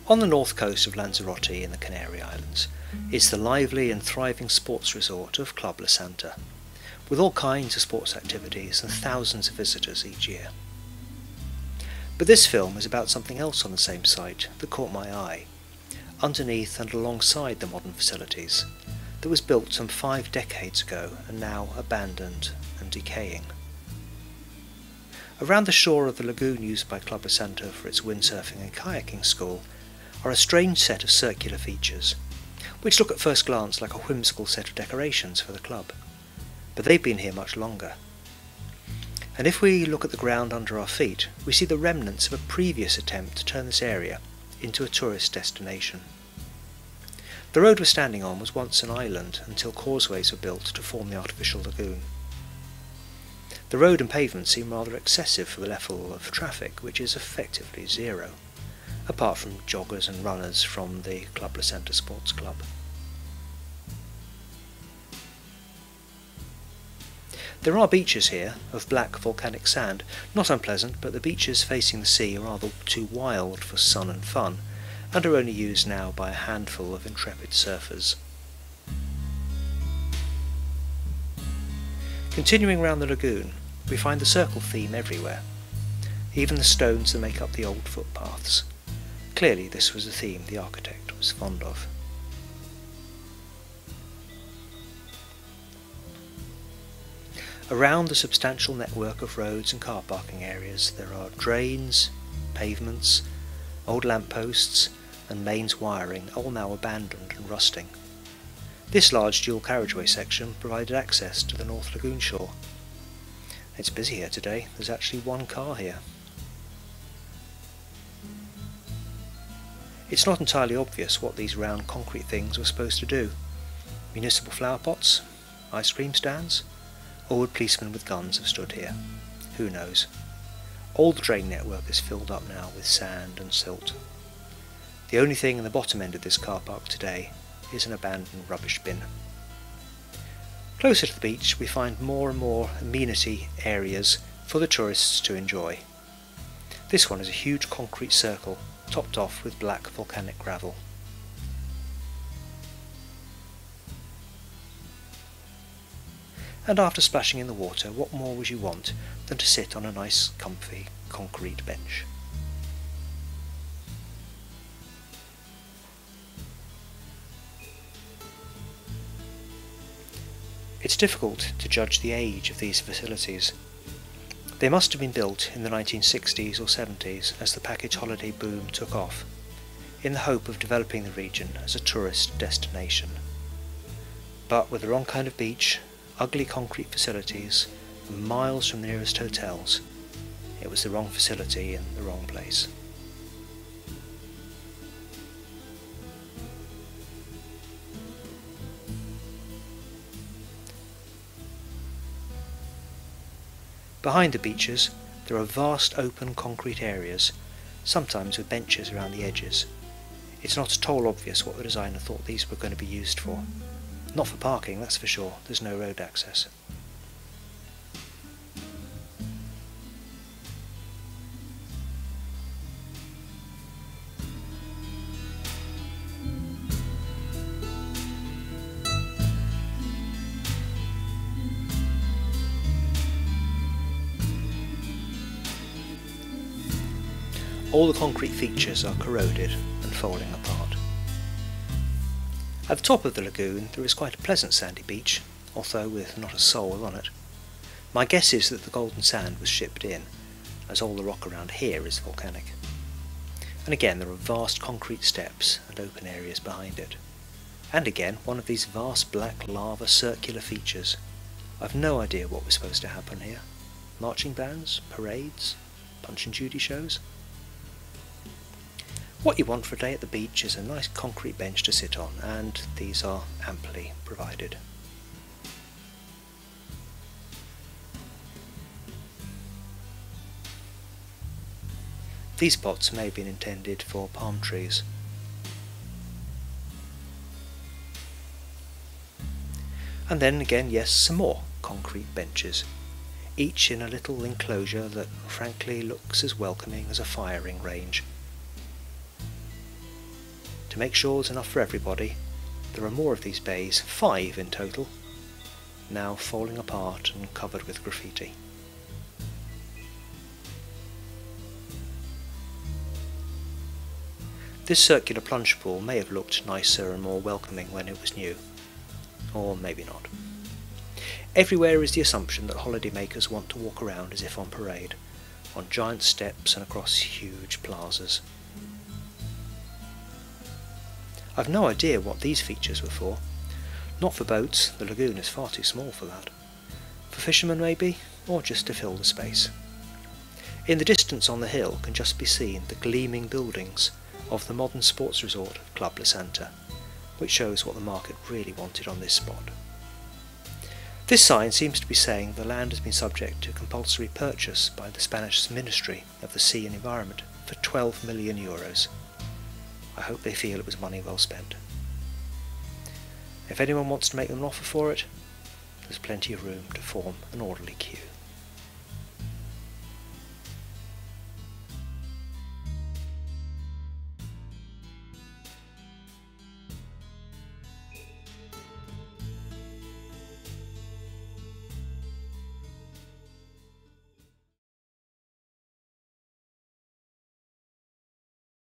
On the north coast of Lanzarote in the Canary Islands is the lively and thriving sports resort of Club La Santa, with all kinds of sports activities and thousands of visitors each year. But this film is about something else on the same site that caught my eye, underneath and alongside the modern facilities, that was built some 5 decades ago and now abandoned and decaying. Around the shore of the lagoon used by Club La Santa for its windsurfing and kayaking school are a strange set of circular features, which look at first glance like a whimsical set of decorations for the club, but they've been here much longer. And if we look at the ground under our feet, we see the remnants of a previous attempt to turn this area into a tourist destination. The road we're standing on was once an island until causeways were built to form the artificial lagoon. The road and pavement seem rather excessive for the level of traffic, which is effectively zero, apart from joggers and runners from the Club La Santa Sports Club. There are beaches here of black volcanic sand, not unpleasant, but the beaches facing the sea are rather too wild for sun and fun, and are only used now by a handful of intrepid surfers. Continuing round the lagoon, we find the circle theme everywhere, even the stones that make up the old footpaths. Clearly this was a theme the architect was fond of. Around the substantial network of roads and car parking areas there are drains, pavements, old lampposts and mains wiring, all now abandoned and rusting. This large dual carriageway section provided access to the North Lagoon shore. It's busy here today, there's actually one car here. It's not entirely obvious what these round concrete things were supposed to do. Municipal flower pots? Ice cream stands? Or would policemen with guns have stood here? Who knows? All the drain network is filled up now with sand and silt. The only thing in the bottom end of this car park today is an abandoned rubbish bin. Closer to the beach we find more and more amenity areas for the tourists to enjoy. This one is a huge concrete circle topped off with black volcanic gravel. And after splashing in the water, what more would you want than to sit on a nice comfy concrete bench? It's difficult to judge the age of these facilities. They must have been built in the 1960s or 70s as the package holiday boom took off, in the hope of developing the region as a tourist destination. But with the wrong kind of beach, ugly concrete facilities, and miles from the nearest hotels, it was the wrong facility in the wrong place. Behind the beaches there are vast open concrete areas, sometimes with benches around the edges. It's not at all obvious what the designer thought these were going to be used for. Not for parking, that's for sure, there's no road access. All the concrete features are corroded and falling apart. At the top of the lagoon there is quite a pleasant sandy beach, although with not a soul on it. My guess is that the golden sand was shipped in, as all the rock around here is volcanic. And again there are vast concrete steps and open areas behind it. And again one of these vast black lava circular features. I've no idea what was supposed to happen here. Marching bands? Parades? Punch and Judy shows? What you want for a day at the beach is a nice concrete bench to sit on, and these are amply provided. These pots may have been intended for palm trees. And then again, yes, some more concrete benches, each in a little enclosure that frankly looks as welcoming as a firing range. To make sure there's enough for everybody, there are more of these bays, 5 in total, now falling apart and covered with graffiti. This circular plunge pool may have looked nicer and more welcoming when it was new, or maybe not. Everywhere is the assumption that holidaymakers want to walk around as if on parade, on giant steps and across huge plazas. I've no idea what these features were for. Not for boats, the lagoon is far too small for that. For fishermen maybe, or just to fill the space. In the distance on the hill can just be seen the gleaming buildings of the modern sports resort of Club Lanzarote, which shows what the market really wanted on this spot. This sign seems to be saying the land has been subject to compulsory purchase by the Spanish Ministry of the Sea and Environment for 12 million euros. I hope they feel it was money well spent. If anyone wants to make them an offer for it, there's plenty of room to form an orderly queue.